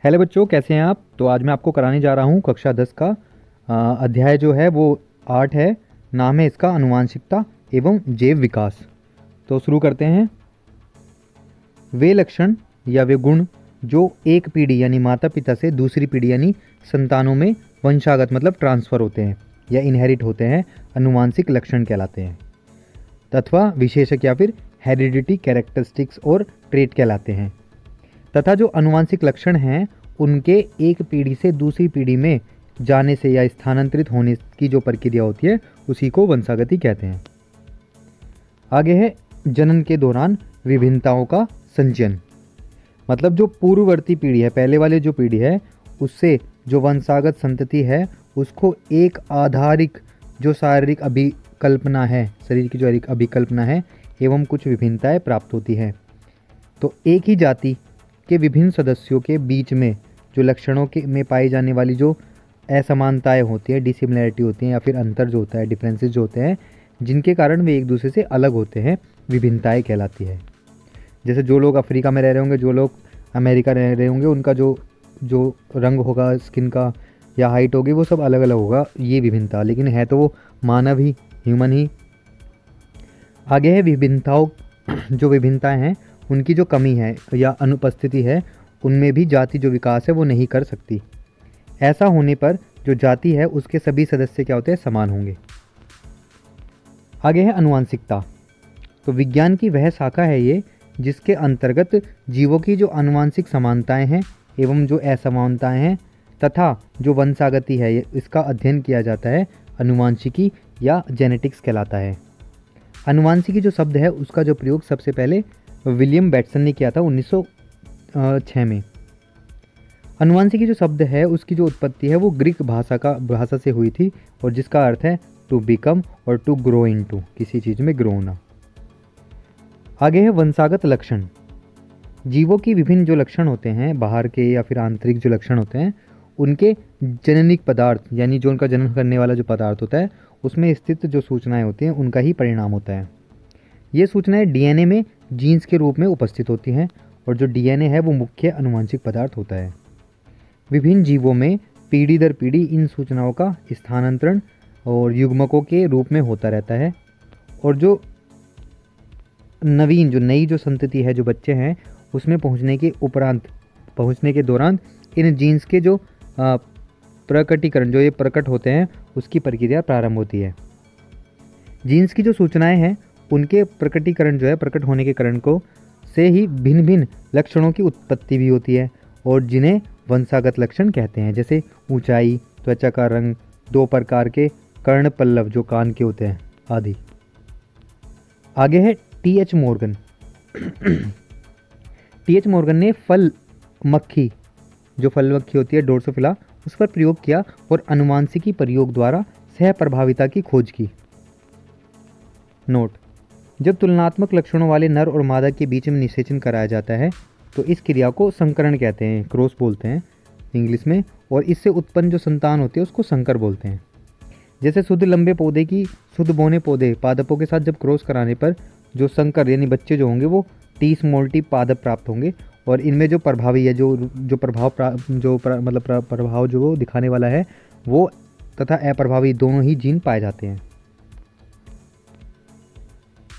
Hello बच्चों, कैसे हैं आप। तो आज मैं आपको कराने जा रहा हूँ कक्षा 10 का अध्याय जो है वो 8 है। नाम है इसका आनुवांशिकता एवं जैव विकास। तो शुरू करते हैं। वे लक्षण या वे गुण जो एक पीढ़ी यानी माता पिता से दूसरी पीढ़ी यानी संतानों में वंशागत मतलब ट्रांसफ़र होते हैं या इनहेरिट होते हैं, अनुवांशिक लक्षण कहलाते हैं तथा विशेषक या फिर हेरिडिटी कैरेक्टरिस्टिक्स और ट्रेट कहलाते हैं। तथा जो अनुवांशिक लक्षण हैं उनके एक पीढ़ी से दूसरी पीढ़ी में जाने से या स्थानांतरित होने की जो प्रक्रिया होती है उसी को वंशागति कहते हैं। आगे है जनन के दौरान विभिन्नताओं का संचयन। मतलब जो पूर्ववर्ती पीढ़ी है, पहले वाले जो पीढ़ी है उससे जो वंशागत संतति है उसको एक आधारिक जो शारीरिक अभिकल्पना है, शरीर की जो अभिकल्पना है एवं कुछ विभिन्नताएं प्राप्त होती हैं। तो एक ही जाति के विभिन्न सदस्यों के बीच में जो लक्षणों के में पाई जाने वाली जो असमानताएं होती है, डिसिमिलैरिटी होती हैं या फिर अंतर जो होता है, डिफरेंसेस जो होते हैं, जिनके कारण वे एक दूसरे से अलग होते हैं, विभिन्नताएं कहलाती है। जैसे जो लोग अफ्रीका में रह रहे होंगे, जो लोग अमेरिका रह रहे होंगे, उनका जो जो रंग होगा स्किन का या हाइट होगी वो सब अलग अलग होगा, ये विभिन्नता, लेकिन है तो वो मानव ही, ह्यूमन ही। आगे है विभिन्नताओं, जो विभिन्नताएं हैं उनकी जो कमी है या अनुपस्थिति है उनमें भी जाति जो विकास है वो नहीं कर सकती। ऐसा होने पर जो जाति है उसके सभी सदस्य क्या होते हैं, समान होंगे। आगे है अनुवांशिकता। तो विज्ञान की वह शाखा है ये जिसके अंतर्गत जीवों की जो अनुवांशिक समानताएं हैं एवं जो असमानताएं हैं तथा जो वंशागति है इसका अध्ययन किया जाता है, अनुवांशिकी या जेनेटिक्स कहलाता है। अनुवांशिकी जो शब्द है उसका जो प्रयोग सबसे पहले विलियम बैटसन ने किया था 1906 में। अनुवांशिकी जो शब्द है उसकी जो उत्पत्ति है वो ग्रीक भाषा से हुई थी और जिसका अर्थ है टू बिकम और टू ग्रो इनटू, किसी चीज़ में ग्रो होना। आगे है वंशागत लक्षण। जीवों की विभिन्न जो लक्षण होते हैं, बाहर के या फिर आंतरिक जो लक्षण होते हैं, उनके जननिक पदार्थ यानी जो उनका जनन करने वाला जो पदार्थ होता है उसमें स्थित जो सूचनाएं होती हैं उनका ही परिणाम होता है। ये सूचनाएं डीएनए में जीन्स के रूप में उपस्थित होती हैं और जो डीएनए है वो मुख्य अनुवांशिक पदार्थ होता है। विभिन्न जीवों में पीढ़ी दर पीढ़ी इन सूचनाओं का स्थानांतरण और युग्मकों के रूप में होता रहता है और जो नई जो संतति है, जो बच्चे हैं, उसमें पहुंचने के दौरान इन जीन्स के जो प्रकटीकरण जो ये प्रकट होते हैं उसकी प्रक्रिया प्रारंभ होती है। जीन्स की जो सूचनाएं हैं उनके प्रकटीकरण जो है, प्रकट होने के कारण को से ही भिन्न भिन्न लक्षणों की उत्पत्ति भी होती है और जिन्हें वंशागत लक्षण कहते हैं। जैसे ऊंचाई, त्वचा का रंग, दो प्रकार के कर्ण पल्लव जो कान के होते हैं आदि। आगे है टी.एच. मॉर्गन। टी.एच. मॉर्गन ने फल मक्खी होती है, ड्रोसोफिला, उस पर प्रयोग किया और अनुवांशिकी प्रयोग द्वारा सहप्रभाविता की खोज की। नोट: जब तुलनात्मक लक्षणों वाले नर और मादा के बीच में निषेचन कराया जाता है तो इस क्रिया को संकरण कहते हैं, क्रॉस बोलते हैं इंग्लिश में, और इससे उत्पन्न जो संतान होती है उसको संकर बोलते हैं। जैसे शुद्ध लंबे पौधे की शुद्ध बौने पौधे पादपों के साथ जब क्रॉस कराने पर जो संकर यानी बच्चे जो होंगे वो टी स्मॉल टी पादप प्राप्त होंगे और इनमें जो प्रभावी है जो प्रभाव जो वो दिखाने वाला है वो तथा अप्रभावी दोनों ही जीन पाए जाते हैं।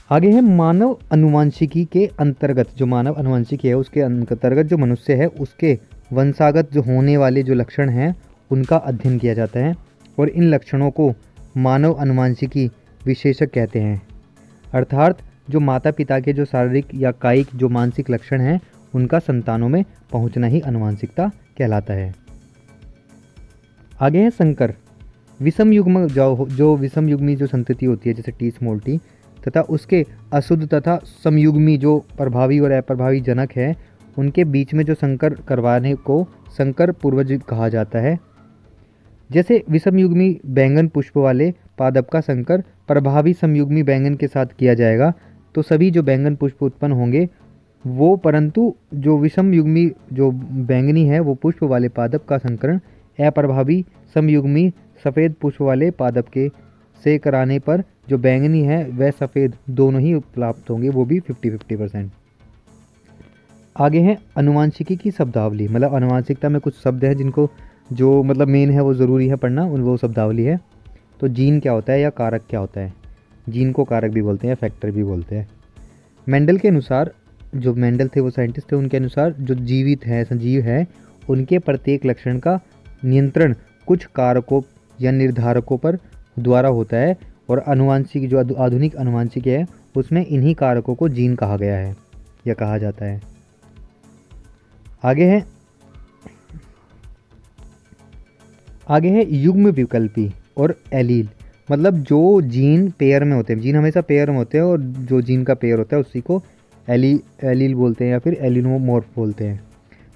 आगे है मानव अनुवांशिकी के अंतर्गत, जो मानव अनुवांशिकी है उसके अंतर्गत जो मनुष्य है उसके वंशागत जो होने वाले जो लक्षण हैं उनका अध्ययन किया जाता है और इन लक्षणों को मानव अनुवांशिकी विशेषक कहते हैं। अर्थात जो माता पिता के जो शारीरिक या कायिक जो मानसिक लक्षण हैं उनका संतानों में पहुंचना ही अनुवांशिकता कहलाता है। आगे है संकर। विषम युग्म जो विषम युग्मी जो संतति होती है जैसे टी स्मॉल टी तथा उसके अशुद्ध तथा समयुग्मी जो प्रभावी और अप्रभावी जनक है उनके बीच में जो संकर करवाने को संकर पूर्वज कहा जाता है। जैसे विषमयुग्मी बैंगन पुष्प वाले पादप का संकर प्रभावी समयुग्मी बैंगन के साथ किया जाएगा तो सभी जो बैंगन पुष्प उत्पन्न होंगे वो, परंतु जो विषम युग्मी जो बैंगनी है वो पुष्प वाले पादप का संकरण अप्रभावी समयुग्मी सफ़ेद पुष्प वाले पादप के से कराने पर जो बैंगनी है वह सफ़ेद दोनों ही प्राप्त होंगे, वो भी 50-50%। आगे हैं अनुवांशिकी की शब्दावली, मतलब अनुवांशिकता में कुछ शब्द हैं जिनको जो मतलब मेन है वो ज़रूरी है पढ़ना, उन वो शब्दावली है। तो जीन क्या होता है या कारक क्या होता है? जीन को कारक भी बोलते हैं, फैक्टर भी बोलते हैं। मेंडल के अनुसार, जो मेंडल थे वो साइंटिस्ट थे, उनके अनुसार जो जीवित है, सजीव है, उनके प्रत्येक लक्षण का नियंत्रण कुछ कारकों या निर्धारकों पर द्वारा होता है, और अनुवांशिक जो आधुनिक अनुवांशिक है उसमें इन्हीं कारकों को जीन कहा गया है या कहा जाता है। आगे है युग्म विकल्पी और एलील, मतलब जो जीन पेयर में होते हैं, जीन हमेशा पेयर में होते हैं, और जो जीन का पेयर होता है उसी को एलील बोलते हैं या फिर एलिनोमॉर्फ बोलते हैं।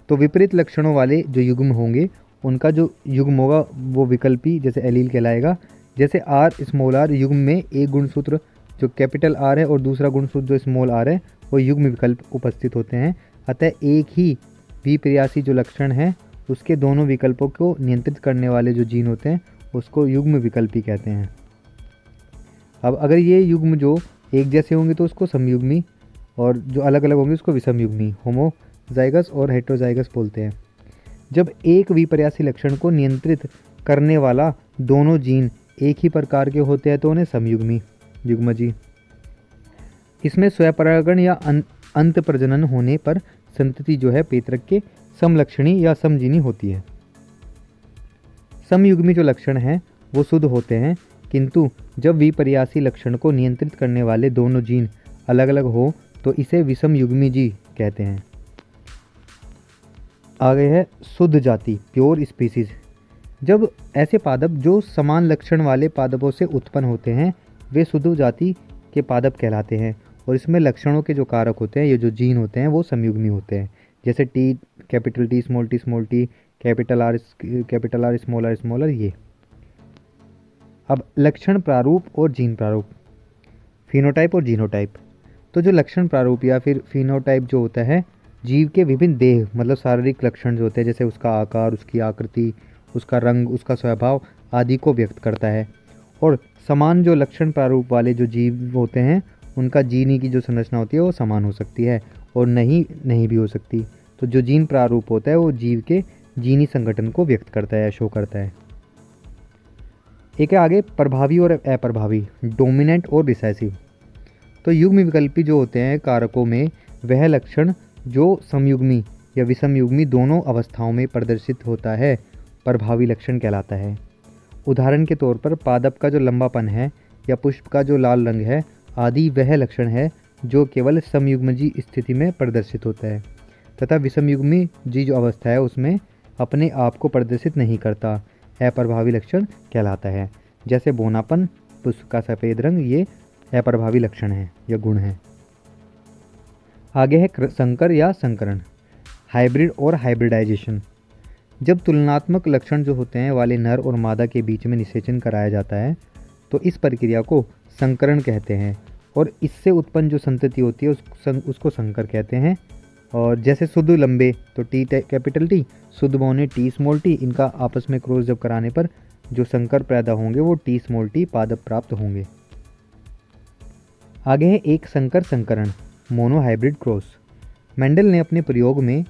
तो विपरीत लक्षणों वाले जो युग्म होंगे उनका जो युग्म होगा वो विकल्पी जैसे एलील कहलाएगा। जैसे आर स्मॉल आर युग्म में एक गुणसूत्र जो कैपिटल आर है और दूसरा गुणसूत्र जो स्मॉल आर है वो युग्म विकल्प उपस्थित होते हैं। अतः एक ही विपर्यासी जो लक्षण है उसके दोनों विकल्पों को नियंत्रित करने वाले जो जीन होते हैं उसको युग्म विकल्पी कहते हैं। अब अगर ये युग्म जो एक जैसे होंगे तो उसको समयुग्मी, और जो अलग अलग होंगे उसको विषमयुग्मी, होमोजाइगस और हेटेरोजाइगस बोलते हैं। जब एक विपर्यासी लक्षण को नियंत्रित करने वाला दोनों जीन एक ही प्रकार के होते हैं तो उन्हें समयुग्मी युग्मजी। इसमें स्वपरागण या अंत प्रजनन होने पर संतति जो है पेतरक के समलक्षणी या समजीनी होती है। समयुग्मी जो लक्षण हैं वो शुद्ध होते हैं, किंतु जब विपर्यासी लक्षण को नियंत्रित करने वाले दोनों जीन अलग अलग हो तो इसे विषमयुग्मी जी कहते हैं। आगे है शुद्ध जाति, प्योर स्पीसीज। जब ऐसे पादप जो समान लक्षण वाले पादपों से उत्पन्न होते हैं वे शुद्ध जाति के पादप कहलाते हैं, और इसमें लक्षणों के जो कारक होते हैं, ये जो जीन होते हैं वो समयुग्मी होते हैं। जैसे T capital T small T capital R small R ये। अब लक्षण प्रारूप और जीन प्रारूप, फिनोटाइप और जीनोटाइप। तो जो लक्षण प्रारूप या फिर फिनोटाइप जो होता है जीव के विभिन्न देह मतलब शारीरिक लक्षण जो होते हैं, जैसे उसका आकार, उसकी आकृति, उसका रंग, उसका स्वभाव आदि को व्यक्त करता है। और समान जो लक्षण प्रारूप वाले जो जीव होते हैं उनका जीनी की जो संरचना होती है वो समान हो सकती है और नहीं भी हो सकती। तो जो जीन प्रारूप होता है वो जीव के जीनी संगठन को व्यक्त करता है, शो करता है। एक है आगे प्रभावी और अप्रभावी, डोमिनेंट और रिसेसिव। तो युग्म विकल्पी जो होते हैं कारकों में वह लक्षण जो समयुग्मी या विषमयुग्मी दोनों अवस्थाओं में प्रदर्शित होता है प्रभावी लक्षण कहलाता है। उदाहरण के तौर पर पादप का जो लंबापन है या पुष्प का जो लाल रंग है आदि वह लक्षण है जो केवल समयुग्मजी स्थिति में प्रदर्शित होता है, तथा विषमयुग्मी जी जो अवस्था है उसमें अपने आप को प्रदर्शित नहीं करता, अप्रभावी लक्षण कहलाता है। जैसे बोनापन, पुष्प का सफ़ेद रंग, ये अप्रभावी लक्षण है या गुण है। आगे है संकर या संकरण, हाइब्रिड और हाइब्रिडाइजेशन। जब तुलनात्मक लक्षण जो होते हैं वाले नर और मादा के बीच में निषेचन कराया जाता है तो इस प्रक्रिया को संकरण कहते हैं, और इससे उत्पन्न जो संतति होती है उसको संकर कहते हैं। और जैसे शुद्ध लंबे तो टी कैपिटल टी, शुद्ध बौने टी स्मॉल टी, इनका आपस में क्रॉस जब कराने पर जो संकर पैदा होंगे वो टी स्मॉल टी पादप प्राप्त होंगे। आगे है एक संकर संकरण, मोनोहाइब्रिड क्रॉस। मेंडल ने अपने प्रयोग में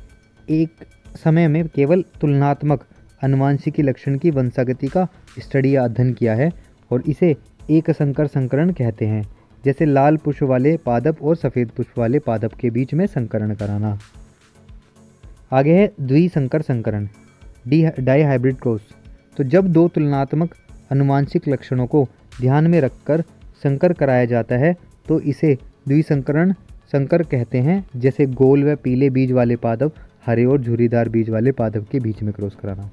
एक समय में केवल तुलनात्मक अनुवांशिकी लक्षण की वंशागति का स्टडी या अध्ययन किया है और इसे एक संकर संकरण कहते हैं। जैसे लाल पुष्प वाले पादप और सफ़ेद पुष्प वाले पादप के बीच में संकरण कराना। आगे है द्विसंकर संकरण, डाइहाइब्रिड क्रॉस। तो जब दो तुलनात्मक अनुवांशिक लक्षणों को ध्यान में रखकर संकर कराया जाता है तो इसे द्विसंकरण संकर कहते हैं। जैसे गोल व पीले बीज वाले पादप हरे और झुर्रीदार बीज वाले पादप के बीच में क्रॉस कराना।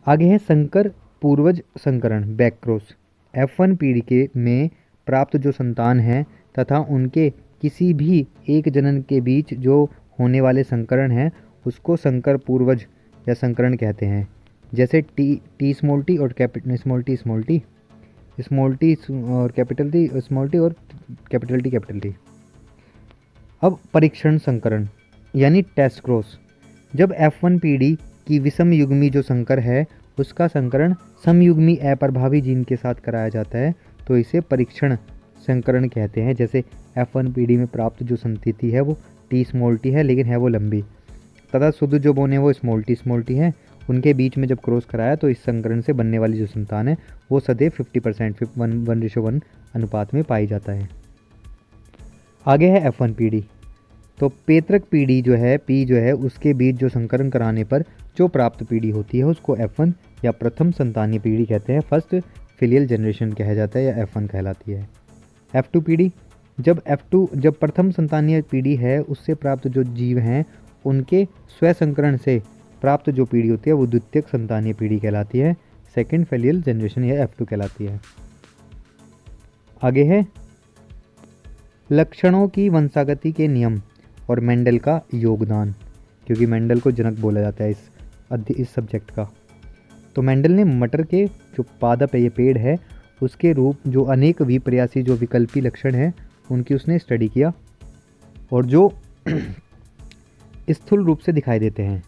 आगे है संकर पूर्वज संकरण, बैक क्रॉस। F1 पीढ़ी के में प्राप्त जो संतान हैं तथा उनके किसी भी एक जनन के बीच जो होने वाले संकरण हैं उसको संकर पूर्वज या संकरण कहते हैं। जैसे टी स्मॉल टी और स्मॉल टी और कैपिटल टी स्मॉल टी और कैपिटल टी। अब परीक्षण संकरण यानी टेस्ट क्रॉस। जब F1 पीढ़ी की विषम युग्मी जो संकर है उसका संकरण समयुग्मी अप्रभावी जीन के साथ कराया जाता है तो इसे परीक्षण संकरण कहते हैं। जैसे F1 पीढ़ी में प्राप्त जो संतति है वो टी स्मॉल टी है, लेकिन है वो लंबी, तथा शुद्ध जो बोन है वो स्मॉल टी है। उनके बीच में जब क्रॉस कराया तो इस संकरण से बनने वाली जो संतान है वो सदैव 50% 1:1 अनुपात में पाई जाता है। आगे है F1 पीढ़ी। तो पेतृक पीढ़ी जो है पी जो है उसके बीच जो संकरण कराने पर जो प्राप्त पीढ़ी होती है उसको F1 या प्रथम संतानीय पीढ़ी कहते हैं, फर्स्ट फिलियल जनरेशन कहा जाता है या F1 कहलाती है। F2 पीढ़ी, जब प्रथम संतानीय पीढ़ी है उससे प्राप्त जो जीव हैं उनके स्वसंकरण से प्राप्त जो पीढ़ी होती है वो द्वितीयक संतानीय पीढ़ी कहलाती है, सेकंड फिलियल जनरेशन या F2 कहलाती है। आगे है लक्षणों की वंशागति के नियम और मेंडल का योगदान, क्योंकि मेंडल को जनक बोला जाता है इस सब्जेक्ट का। तो मेंडल ने मटर के जो पादप है, ये पेड़ है, उसके रूप जो अनेक विपर्यासी जो विकल्पी लक्षण हैं उनकी उसने स्टडी किया, और जो स्थूल रूप से दिखाई देते हैं।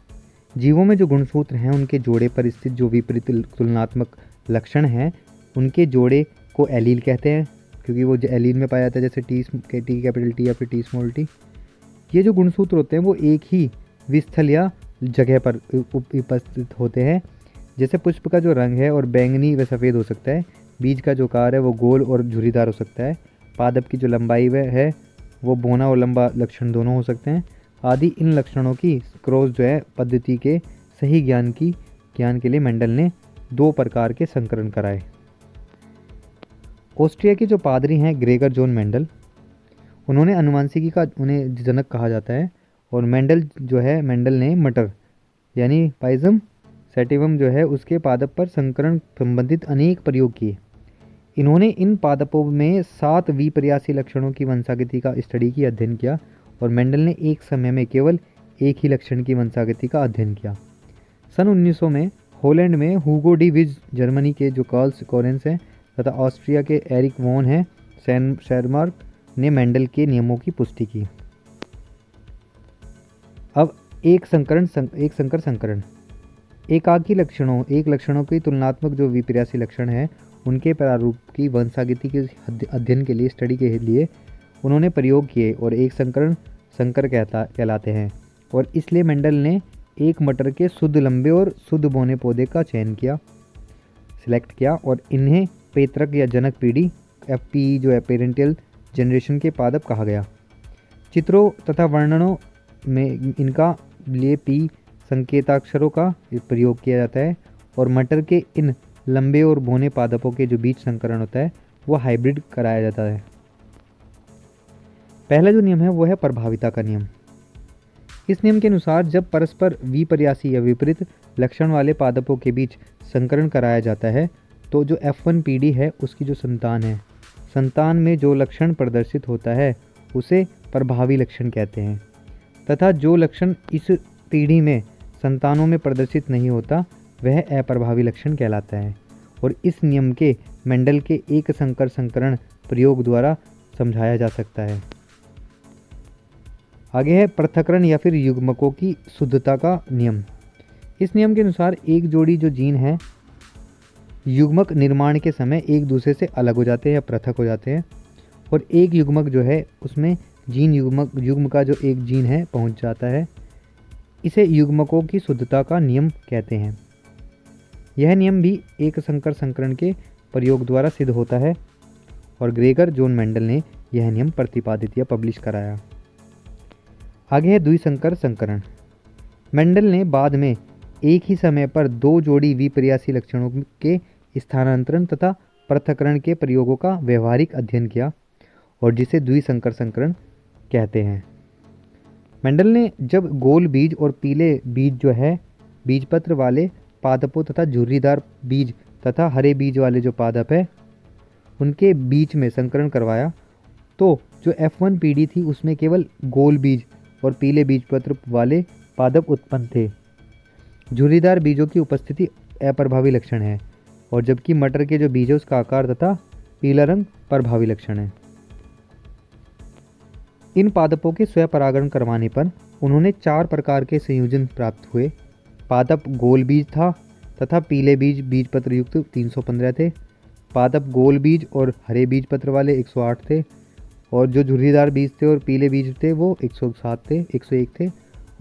जीवों में जो गुणसूत्र हैं उनके जोड़े पर स्थित जो विपरीत तुलनात्मक लक्षण हैं उनके जोड़े को एलील कहते हैं, क्योंकि वो एलील में पाया जाता है, जैसे टी कैपिटल टी या फिर टी स्मॉल टी। ये जो गुणसूत्र होते हैं वो एक ही विस्थल या जगह पर उपस्थित होते हैं। जैसे पुष्प का जो रंग है और बैंगनी व सफ़ेद हो सकता है, बीज का जो आकार है वो गोल और झुर्रीदार हो सकता है, पादप की जो लंबाई वह है वो बौना और लंबा लक्षण दोनों हो सकते हैं आदि। इन लक्षणों की क्रॉस जो है पद्धति के सही ज्ञान के लिए मेंडल ने 2 प्रकार के संकरण कराए। ऑस्ट्रिया के जो पादरी हैं ग्रेगर जॉन मेंडल, उन्होंने अनुवांशिकी का उन्हें जनक कहा जाता है, और मेंडल ने मटर यानी पाइजम सैटिवम जो है उसके पादप पर संकरण संबंधित अनेक प्रयोग किए। इन्होंने इन पादपों में 7 विपर्यासी लक्षणों की वंशागति का स्टडी की अध्ययन किया, और मेंडल ने एक समय में केवल एक ही लक्षण की वंशागति का अध्ययन किया। सन 1900 में हॉलैंड में हुगो डी विज, जर्मनी के जो कार्ल कोरेंस हैं तथा ऑस्ट्रिया के एरिक वॉन हैं शेरमार्क ने मेंडल के नियमों की पुष्टि की। अब एक संकर संकरण एकाकी लक्षणों की तुलनात्मक जो विपर्यासी लक्षण है उनके प्रारूप की वंशागति के अध्ययन के लिए स्टडी के लिए उन्होंने प्रयोग किए, और एक संकर कहलाते हैं, और इसलिए मेंडल ने एक मटर के शुद्ध लंबे और शुद्ध बौने पौधे का चयन किया, सिलेक्ट किया, और इन्हें पेतृक या जनक पीढ़ी FP जो है पेरेंटियल जनरेशन के पादप कहा गया। चित्रों तथा वर्णनों में इनका लिए P संकेताक्षरों का प्रयोग किया जाता है, और मटर के इन लंबे और बौने पादपों के जो बीच संकरण होता है वो हाइब्रिड कराया जाता है। पहला जो नियम है वो है प्रभाविता का नियम। इस नियम के अनुसार जब परस्पर विपर्यासी या विपरीत लक्षण वाले पादपों के बीच संकरण कराया जाता है तो जो F1 पीढ़ी है उसकी जो संतान में जो लक्षण प्रदर्शित होता है उसे प्रभावी लक्षण कहते हैं, तथा जो लक्षण इस पीढ़ी में संतानों में प्रदर्शित नहीं होता वह अप्रभावी लक्षण कहलाता है, और इस नियम के मेंडल के एक संकर संकरण प्रयोग द्वारा समझाया जा सकता है। आगे है पृथक्करण या फिर युग्मकों की शुद्धता का नियम। इस नियम के अनुसार एक जोड़ी जो जीन है युग्मक निर्माण के समय एक दूसरे से अलग हो जाते हैं या पृथक हो जाते हैं, और एक युग्मक जो है उसमें युग्म का जो एक जीन है पहुंच जाता है। इसे युग्मकों की शुद्धता का नियम कहते हैं। यह नियम भी एक संकर संकरण के प्रयोग द्वारा सिद्ध होता है, और ग्रेगर जॉन मेंडल ने यह नियम प्रतिपादित या पब्लिश कराया। आगे है द्विसंकर संकरण। मेंडल ने बाद में एक ही समय पर 2 जोड़ी विपर्यासी लक्षणों के स्थानांतरण तथा पृथक्करण के प्रयोगों का व्यवहारिक अध्ययन किया, और जिसे द्विसंकर संकरण कहते हैं। मेंडल ने जब गोल बीज और पीले बीज जो है बीजपत्र वाले पादपों तथा झुर्रीदार बीज तथा हरे बीज वाले जो पादप है उनके बीच में संकरण करवाया, तो जो F1 पीढ़ी थी उसमें केवल गोल बीज और पीले बीजपत्र वाले पादप उत्पन्न थे। झुर्रीदार बीजों की उपस्थिति अप्रभावी लक्षण है, और जबकि मटर के जो बीज है उसका आकार तथा पीला रंग प्रभावी लक्षण है। इन पादपों के स्वपरागण करवाने पर उन्होंने 4 प्रकार के संयोजन प्राप्त हुए। पादप गोल बीज था तथा पीले बीज बीजपत्र युक्त 315 थे। पादप गोल बीज और हरे बीजपत्र वाले 108 थे, और जो झुर्रीदार बीज थे और पीले बीज थे वो 101 थे,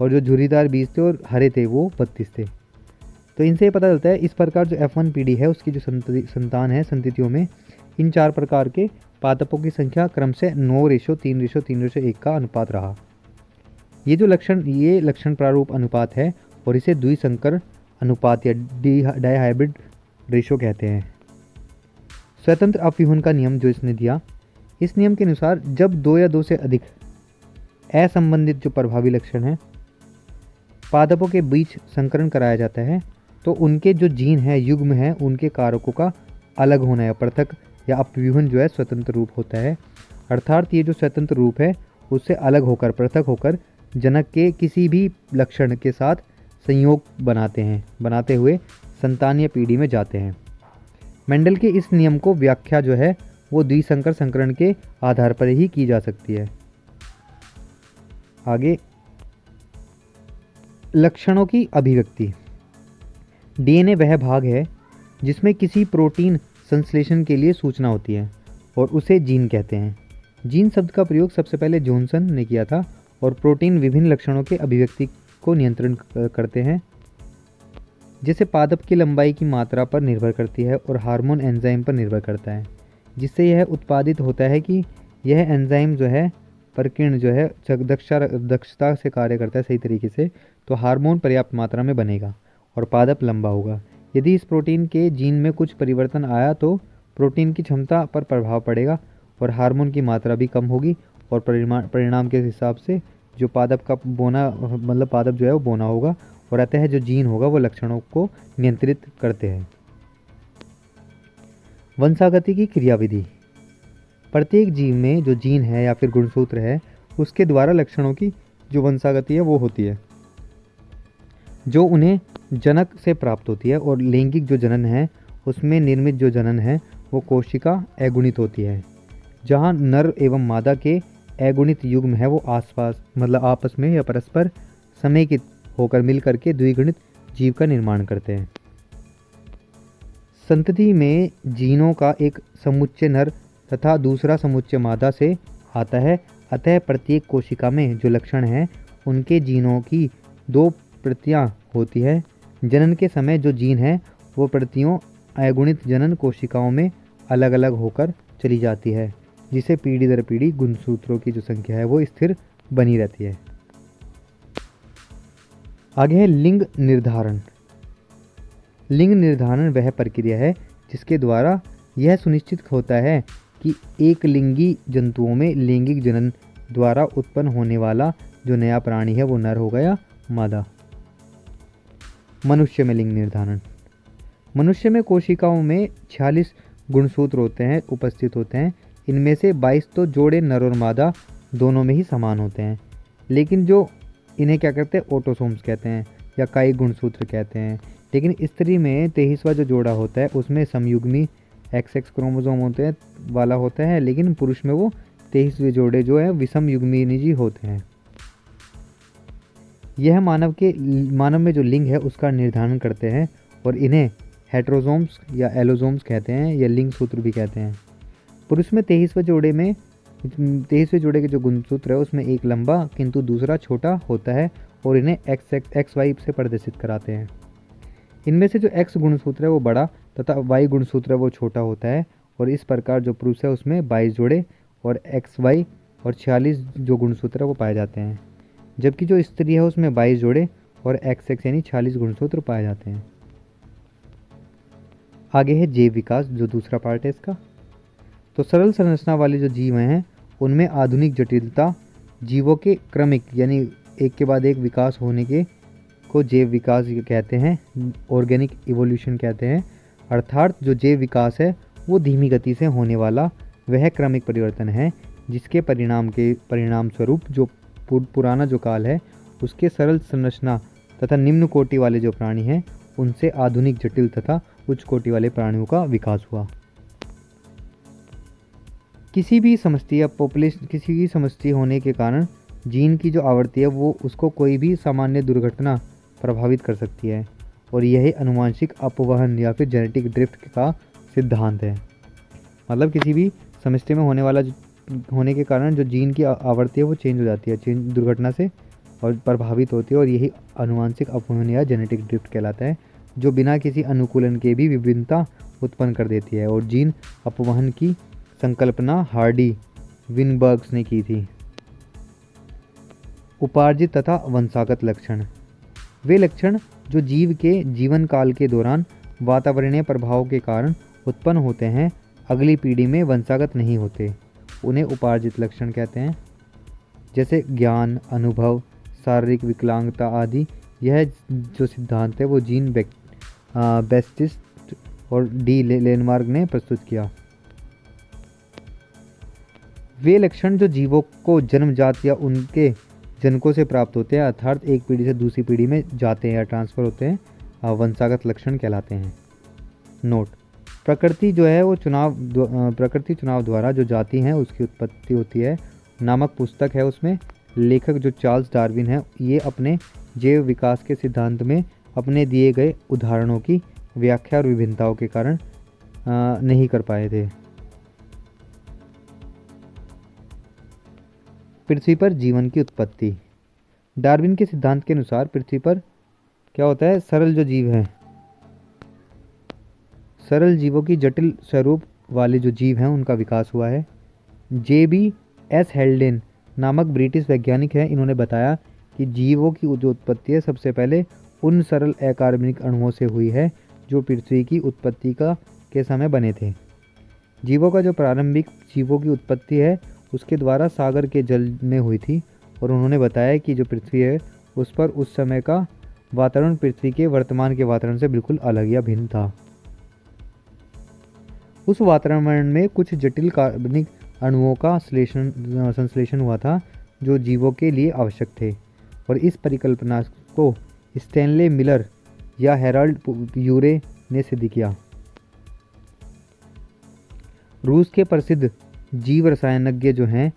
और जो झुर्रीदार बीज थे और हरे थे वो 32 थे। तो इनसे ये पता चलता है इस प्रकार जो F1 पीढ़ी है उसकी जो संतान है संततियों में इन 4 प्रकार के पादपों की संख्या क्रम से 9:3:3:1 का अनुपात रहा। ये लक्षण प्रारूप अनुपात है और इसे द्विसंकर अनुपात या डाइहाइब्रिड रेशो कहते हैं। स्वतंत्र अपव्यूहन का नियम जो इसने दिया, इस नियम के अनुसार जब 2 या 2 से अधिक असंबंधित जो प्रभावी लक्षण हैं पादपों के बीच संकरण कराया जाता है तो उनके जो जीन है युग्म है उनके कारकों का अलग होना या पृथक या अपव्यूहन जो है स्वतंत्र रूप होता है। अर्थात ये जो स्वतंत्र रूप है उससे अलग होकर पृथक होकर जनक के किसी भी लक्षण के साथ संयोग बनाते हुए संतानीय पीढ़ी में जाते हैं। मेंडल के इस नियम को व्याख्या जो है वो द्विसंकर संकरण के आधार पर ही की जा सकती है। आगे लक्षणों की अभिव्यक्ति। डीएनए वह भाग है जिसमें किसी प्रोटीन संश्लेषण के लिए सूचना होती है और उसे जीन कहते हैं। जीन शब्द का प्रयोग सबसे पहले जॉनसन ने किया था और प्रोटीन विभिन्न लक्षणों के अभिव्यक्ति को नियंत्रण करते हैं, जैसे पादप की लंबाई की मात्रा पर निर्भर करती है और हार्मोन एंजाइम पर निर्भर करता है, जिससे यह उत्पादित होता है कि यह एंजाइम जो है प्रकीर्ण जो है दक्षता से कार्य करता है सही तरीके से, तो हार्मोन पर्याप्त मात्रा में बनेगा और पादप लंबा होगा। यदि इस प्रोटीन के जीन में कुछ परिवर्तन आया तो प्रोटीन की क्षमता पर प्रभाव पड़ेगा और हार्मोन की मात्रा भी कम होगी और परिणाम के हिसाब से जो पादप का पादप जो है वो बोना होगा और अतः जो जीन होगा वो लक्षणों को नियंत्रित करते हैं। वंशागति की क्रियाविधि। प्रत्येक जीव में जो जीन है या फिर गुणसूत्र है उसके द्वारा लक्षणों की जो वंशागति है वो होती है, जो उन्हें जनक से प्राप्त होती है, और लैंगिक जो जनन है उसमें निर्मित जो जनन है वो कोशिका अगुणित होती है। जहाँ नर एवं मादा के अगुणित युग्म है वो आपस में या परस्पर समेकित होकर मिलकर के द्विगुणित जीव का निर्माण करते हैं। संतति में जीनों का एक समुच्चय नर तथा दूसरा समुच्चय मादा से आता है, अतः प्रत्येक कोशिका में जो लक्षण हैं उनके जीनों की 2 प्रतियां होती है। जनन के समय जो जीन है वो प्रतियों अगुणित जनन कोशिकाओं में अलग अलग होकर चली जाती है, जिसे पीढ़ी दर पीढ़ी गुणसूत्रों की जो संख्या है वो स्थिर बनी रहती है। आगे है लिंग निर्धारण। लिंग निर्धारण वह प्रक्रिया है जिसके द्वारा यह सुनिश्चित होता है कि एक लिंगी जंतुओं में लैंगिक जनन द्वारा उत्पन्न होने वाला जो नया प्राणी है वो नर होगा या मादा। मनुष्य में लिंग निर्धारण। मनुष्य में कोशिकाओं में 46 गुणसूत्र उपस्थित होते हैं। इनमें से 22 तो जोड़े नर और मादा दोनों में ही समान होते हैं, लेकिन जो इन्हें क्या कहते हैं ऑटोसोम्स कहते हैं या कायिक गुणसूत्र कहते हैं। लेकिन स्त्री में 23वां जो जोड़ा होता है उसमें समयुग्मी XX क्रोमोसोम वाला होता है, लेकिन पुरुष में वो 23वें जोड़े जो है विषम युग्मी होते हैं। यह मानव में जो लिंग है उसका निर्धारण करते हैं और इन्हें हेट्रोसोम्स या एलोसोम्स कहते हैं या लिंग सूत्र भी कहते हैं। पुरुष में 23वें जोड़े के जो गुणसूत्र है उसमें एक लंबा किंतु दूसरा छोटा होता है और इन्हें XY से प्रदर्शित कराते हैं। इनमें से जो X गुणसूत्र है वो बड़ा तथा Y गुणसूत्र है वो छोटा होता है, और इस प्रकार जो पुरुष है उसमें 22 जोड़े और XY और 46 जो गुणसूत्र है वो पाए जाते हैं, जबकि जो स्त्री है उसमें 22 जोड़े और XX यानी 46 गुणसूत्र पाए जाते हैं। आगे है जैव विकास, जो दूसरा पार्ट है इसका। तो सरल संरचना वाले जो जीव हैं उनमें आधुनिक जटिलता जीवों के क्रमिक यानी एक के बाद एक विकास होने के को जैव विकास कहते हैं, ऑर्गेनिक इवोल्यूशन कहते हैं। अर्थात जो जैव विकास है वो धीमी गति से होने वाला वह क्रमिक परिवर्तन है जिसके परिणाम स्वरूप जो पुराना जो काल है उसके सरल संरचना तथा निम्न कोटि वाले जो प्राणी हैं उनसे आधुनिक जटिल तथा उच्च कोटि वाले प्राणियों का विकास हुआ। किसी भी समष्टि होने के कारण जीन की जो आवृत्ति है वो उसको कोई भी सामान्य दुर्घटना प्रभावित कर सकती है, और यही आनुवंशिक अपवहन या फिर जेनेटिक ड्रिफ्ट का सिद्धांत है। मतलब किसी भी समष्टि में होने वाला होने के कारण जो जीन की आवृत्ति है वो चेंज हो जाती है चेंज दुर्घटना से और प्रभावित होती है, और यही आनुवंशिक अपवहन या जेनेटिक ड्रिफ्ट कहलाता है, जो बिना किसी अनुकूलन के भी विभिन्नता उत्पन्न कर देती है। और जीन अपवहन की संकल्पना हार्डी विनबर्ग्स ने की थी। उपार्जित तथा वंशागत लक्षण, वे लक्षण जो जीव के जीवन काल के दौरान वातावरणीय प्रभाव के कारण उत्पन्न होते हैं, अगली पीढ़ी में वंशागत नहीं होते, उन्हें उपार्जित लक्षण कहते हैं। जैसे ज्ञान, अनुभव, शारीरिक विकलांगता आदि। यह जो सिद्धांत है वो जीन बेस्टिस्ट और डी लेनमार्क ने प्रस्तुत किया। वे लक्षण जो जीवों को जन्मजात या उनके जनकों से प्राप्त होते हैं, अर्थात एक पीढ़ी से दूसरी पीढ़ी में जाते हैं या ट्रांसफ़र होते हैं, वंशागत लक्षण कहलाते हैं। नोट, प्रकृति जो है वो प्रकृति चुनाव द्वारा जो जाति हैं उसकी उत्पत्ति होती है नामक पुस्तक है। उसमें लेखक जो चार्ल्स डार्विन है, ये अपने जैव विकास के सिद्धांत में अपने दिए गए उदाहरणों की व्याख्या और विभिन्नताओं के कारण नहीं कर पाए थे। पृथ्वी पर जीवन की उत्पत्ति, डार्विन के सिद्धांत के अनुसार पृथ्वी पर क्या होता है, सरल जो जीव हैं, सरल जीवों की जटिल स्वरूप वाले जो जीव हैं उनका विकास हुआ है। JBS हेल्डेन नामक ब्रिटिश वैज्ञानिक हैं, इन्होंने बताया कि जीवों की जो उत्पत्ति है सबसे पहले उन सरल अकार्बनिक अणुओं से हुई है जो पृथ्वी की उत्पत्ति के समय बने थे। जीवों का जो प्रारंभिक जीवों की उत्पत्ति है उसके द्वारा सागर के जल में हुई थी, और उन्होंने बताया कि जो पृथ्वी है उस पर उस समय का वातावरण पृथ्वी के वर्तमान के वातावरण से बिल्कुल अलग या भिन्न था। उस वातावरण में कुछ जटिल कार्बनिक अणुओं का संश्लेषण हुआ था जो जीवों के लिए आवश्यक थे, और इस परिकल्पना को स्टैनले मिलर या हेराल्ड यूरे ने सिद्ध किया। रूस के प्रसिद्ध जीव रसायनज्ञ जो हैं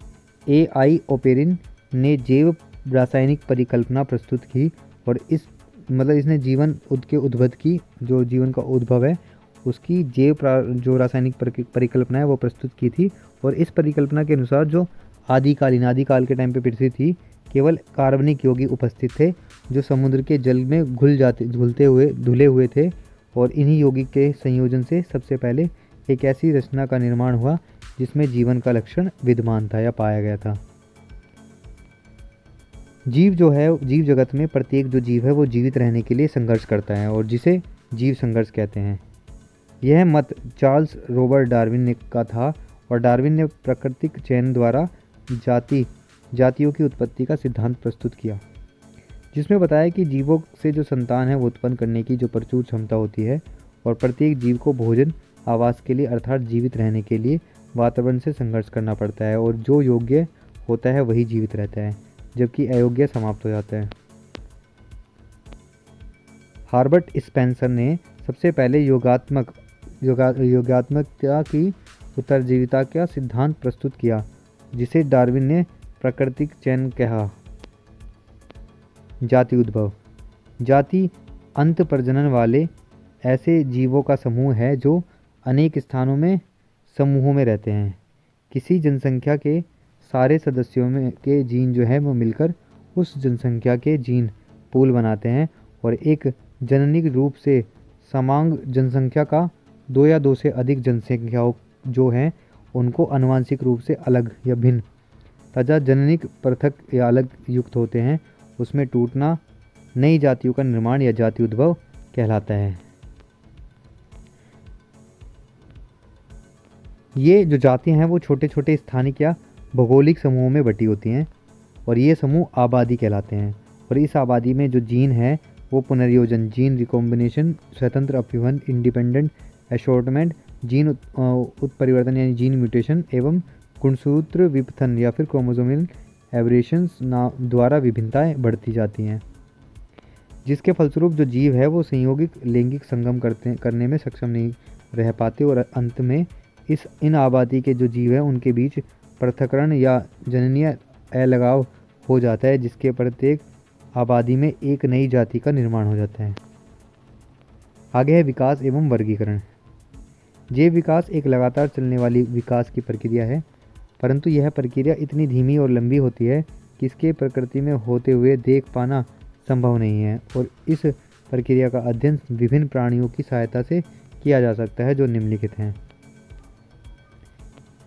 AI ओपेरिन ने जैव रासायनिक परिकल्पना प्रस्तुत की, और इसने जीवन के उद्भव की, जो जीवन का उद्भव है उसकी जो रासायनिक परिकल्पना है वो प्रस्तुत की थी। और इस परिकल्पना के अनुसार जो आदिकाल के टाइम पे पृथ्वी थी, केवल कार्बनिक यौगिक उपस्थित थे जो समुद्र के जल में धुले हुए थे, और इन्हीं यौगिक के संयोजन से सबसे पहले एक ऐसी रचना का निर्माण हुआ जिसमें जीवन का लक्षण विद्यमान था या पाया गया था। जीव जगत में प्रत्येक जो जीव है वो जीवित रहने के लिए संघर्ष करता है, और जिसे जीव संघर्ष कहते हैं। यह मत चार्ल्स रॉबर्ट डार्विन ने का था, और डार्विन ने प्राकृतिक चयन द्वारा जातियों की उत्पत्ति का सिद्धांत प्रस्तुत किया, जिसमें बताया कि जीवों से जो संतान है वो उत्पन्न करने की जो प्रचुर क्षमता होती है, और प्रत्येक जीव को भोजन, आवास के लिए अर्थात जीवित रहने के लिए वातावरण से संघर्ष करना पड़ता है, और जो योग्य होता है वही जीवित रहता है, जबकि अयोग्य समाप्त हो जाता है। हार्बर्ट स्पेंसर ने सबसे पहले योगात्मकता की उत्तरजीविता का सिद्धांत प्रस्तुत किया, जिसे डार्विन ने प्राकृतिक चयन कहा। जाति उद्भव, जाति अंत प्रजनन वाले ऐसे जीवों का समूह है जो अनेक स्थानों में समूहों में रहते हैं। किसी जनसंख्या के सारे सदस्यों में के जीन जो है वो मिलकर उस जनसंख्या के जीन पूल बनाते हैं, और एक जननिक रूप से समांग जनसंख्या का 2 या 2 से अधिक जनसंख्याओं जो हैं उनको आनुवंशिक रूप से अलग या भिन्न तथा जननिक पृथक या अलग युक्त होते हैं, उसमें टूटना नई जातियों का निर्माण या जाति उद्भव कहलाता है। ये जो जातियाँ हैं वो छोटे छोटे स्थानिक या भौगोलिक समूहों में बटी होती हैं, और ये समूह आबादी कहलाते हैं। और इस आबादी में जो जीन है वो पुनर्योजन, जीन रिकॉम्बिनेशन, स्वतंत्र अपव्यवन, इंडिपेंडेंट एशॉर्टमेंट, जीन उत्परिवर्तन यानी जीन म्यूटेशन एवं गुणसूत्र विपथन या फिर क्रोमोसोमल एबरेशंस द्वारा विभिन्नताएं बढ़ती जाती हैं, जिसके फलस्वरूप जो जीव है वो संयोगिक लैंगिक संगम करने में सक्षम नहीं रह पाते, और अंत में इन आबादी के जो जीव हैं उनके बीच पृथक्करण या जननीय अलगाव हो जाता है, जिसके प्रत्येक आबादी में एक नई जाति का निर्माण हो जाता है। आगे है विकास एवं वर्गीकरण। जैव विकास एक लगातार चलने वाली विकास की प्रक्रिया है परंतु यह प्रक्रिया इतनी धीमी और लंबी होती है कि इसके प्रकृति में होते हुए देख पाना संभव नहीं है, और इस प्रक्रिया का अध्ययन विभिन्न प्राणियों की सहायता से किया जा सकता है जो निम्नलिखित हैं।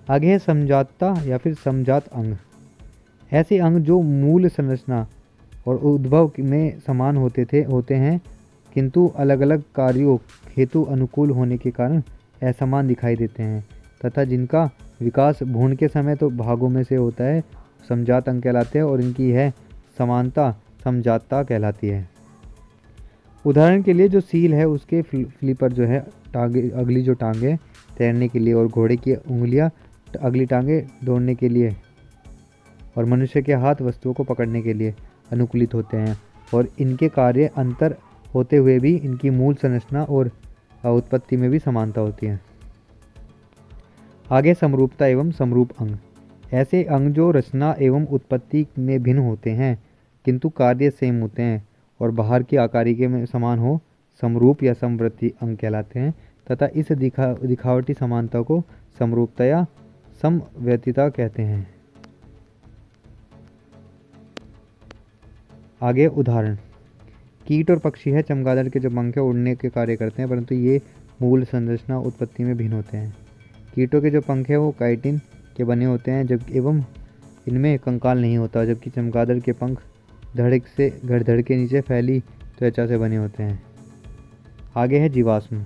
आगे है समजातता या फिर समजात अंग। ऐसे अंग जो मूल संरचना और उद्भव में समान होते हैं किंतु अलग अलग कार्यों हेतु अनुकूल होने के कारण असमान दिखाई देते हैं तथा जिनका विकास भ्रूण के समय तो भागों में से होता है, समजात अंग कहलाते हैं, और इनकी यह समानता समजातता कहलाती है। उदाहरण के लिए जो सील है उसके फ्लिपर जो है टांगे, अगली जो टांगे तैरने के लिए, और घोड़े की उंगलियां अगली टांगे दौड़ने के लिए, और मनुष्य के हाथ वस्तुओं को पकड़ने के लिए अनुकूलित होते हैं, और इनके कार्य अंतर होते हुए भी इनकी मूल संरचना और उत्पत्ति में भी समानता होती है। आगे समरूपता एवं समरूप अंग। ऐसे अंग जो रचना एवं उत्पत्ति में भिन्न होते हैं किंतु कार्य सेम होते हैं और बाहर की आकारिकी में समान हो, समरूप या समवर्ती अंग कहलाते हैं तथा इस दिखावटी समानता को समरूपता या समवर्तीता कहते हैं। आगे उदाहरण, कीट और पक्षी है। चमगादड़ के जो पंख है उड़ने के कार्य करते हैं परंतु ये मूल संरचना उत्पत्ति में भिन्न होते हैं। कीटों के जो पंख है वो काइटिन के बने होते हैं जब एवं इनमें कंकाल नहीं होता, जबकि चमगादड़ के पंख धड़ के नीचे फैली त्वचा से बने होते हैं। आगे है जीवाश्म।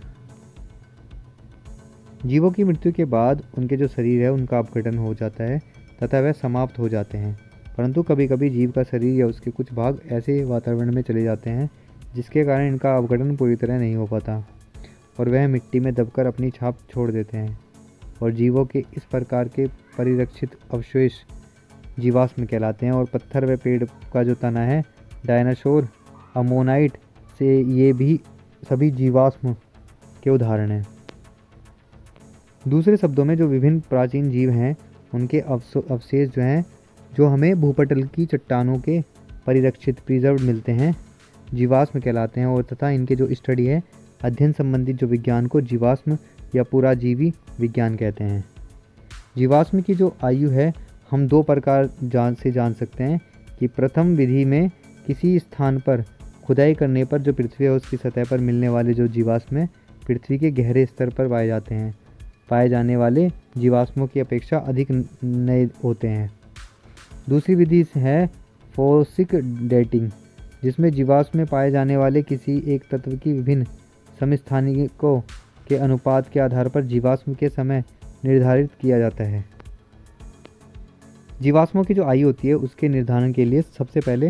जीवों की मृत्यु के बाद उनके जो शरीर है उनका अपघटन हो जाता है तथा वह समाप्त हो जाते हैं, परंतु कभी कभी जीव का शरीर या उसके कुछ भाग ऐसे वातावरण में चले जाते हैं जिसके कारण इनका अपघटन पूरी तरह नहीं हो पाता और वह मिट्टी में दबकर अपनी छाप छोड़ देते हैं, और जीवों के इस प्रकार के परिरक्षित अवशेष जीवाश्म कहलाते हैं। और पत्थर व पेड़ का जो तना है, डायनासोर, अमोनाइट से, ये भी सभी जीवाश्म के उदाहरण हैं। दूसरे शब्दों में जो विभिन्न प्राचीन जीव हैं उनके अवशेष जो हैं जो हमें भूपटल की चट्टानों के परिरक्षित प्रिजर्व मिलते हैं, जीवाश्म कहलाते हैं, और तथा इनके जो स्टडी है अध्ययन संबंधित जो विज्ञान को जीवाश्म या पुराजीवी विज्ञान कहते हैं। जीवाश्म की जो आयु है हम दो प्रकार से जान सकते हैं कि प्रथम विधि में किसी स्थान पर खुदाई करने पर जो पृथ्वी है उसकी सतह पर मिलने वाले जो जीवाश्म है पृथ्वी के गहरे स्तर पर पाए जाते हैं। पाए जाने वाले जीवाश्मों की अपेक्षा अधिक नए होते हैं। दूसरी विधि है फोसिक डेटिंग, जिसमें जीवाश्म में पाए जाने वाले किसी एक तत्व की विभिन्न समस्थानिकों के अनुपात के आधार पर जीवाश्म के समय निर्धारित किया जाता है। जीवाश्मों की जो आयु होती है उसके निर्धारण के लिए सबसे पहले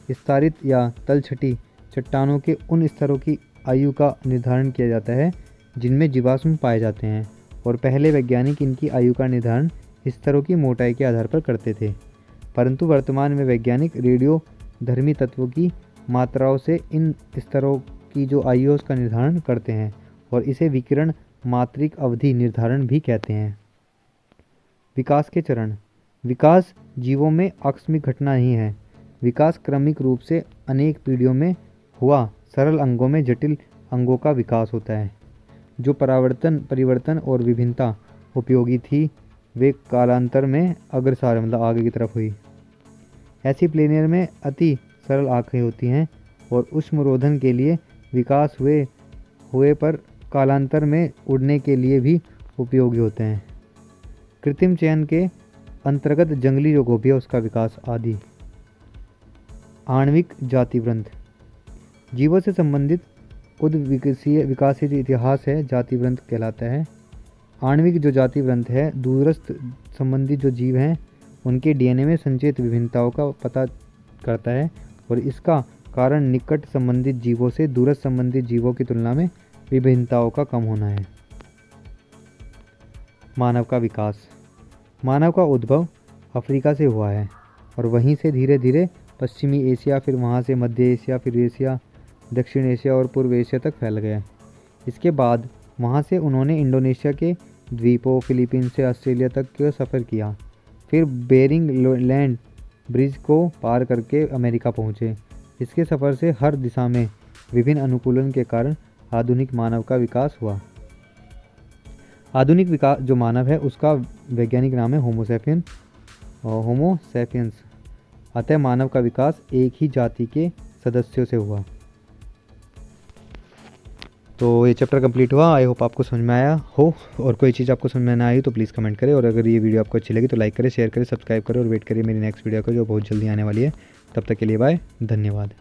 विस्तारित या तलछटी चट्टानों के उन स्तरों की आयु का निर्धारण किया जाता है जिनमें जीवाश्म पाए जाते हैं, और पहले वैज्ञानिक इनकी आयु का निर्धारण स्तरों की मोटाई के आधार पर करते थे, परंतु वर्तमान में वैज्ञानिक रेडियो धर्मी तत्वों की मात्राओं से इन स्तरों की जो आयु उसका निर्धारण करते हैं और इसे विकिरण मात्रिक अवधि निर्धारण भी कहते हैं। विकास के चरण। विकास जीवों में आकस्मिक घटना नहीं है। विकास क्रमिक रूप से अनेक पीढ़ियों में हुआ सरल अंगों में जटिल अंगों का विकास होता है। जो परिवर्तन और विभिन्नता उपयोगी थी वे कालांतर में अग्रसर मतलब आगे की तरफ हुई। ऐसी प्लेनियर में अति सरल आँखें होती हैं और उष्मरोधन के लिए विकास हुए पर कालांतर में उड़ने के लिए भी उपयोगी होते हैं। कृत्रिम चयन के अंतर्गत जंगली जो गोभी है उसका विकास आदि। आणविक जातिवृंत। जीवों से संबंधित विकासीय इतिहास है जातिवृंत कहलाता है। आणविक जो जातिवृंत है दूरस्थ संबंधित जो जीव हैं उनके डीएनए में संचित विभिन्नताओं का पता करता है, और इसका कारण निकट संबंधित जीवों से दूरस्थ संबंधित जीवों की तुलना में विभिन्नताओं का कम होना है। मानव का विकास। मानव का उद्भव अफ्रीका से हुआ है और वहीं से धीरे धीरे पश्चिमी एशिया, फिर वहाँ से मध्य एशिया, फिर एशिया, दक्षिण एशिया और पूर्व एशिया तक फैल गया। इसके बाद वहाँ से उन्होंने इंडोनेशिया के द्वीपों, फिलीपींस से ऑस्ट्रेलिया तक का सफ़र किया, फिर बेरिंग लैंड ब्रिज को पार करके अमेरिका पहुँचे। इसके सफ़र से हर दिशा में विभिन्न अनुकूलन के कारण आधुनिक मानव का विकास हुआ। आधुनिक विकास जो मानव है उसका वैज्ञानिक नाम है होमोसेपियन और होमोसेपियंस। अतः मानव का विकास एक ही जाति के सदस्यों से हुआ। तो ये चैप्टर कंप्लीट हुआ। आई होप आपको समझ में आया हो, और कोई चीज़ आपको समझ में ना आई तो प्लीज़ कमेंट करें, और अगर ये वीडियो आपको अच्छी लगी तो लाइक करें, शेयर करें, सब्सक्राइब करें और वेट करिए मेरी नेक्स्ट वीडियो को जो बहुत जल्दी आने वाली है। तब तक के लिए बाय, धन्यवाद।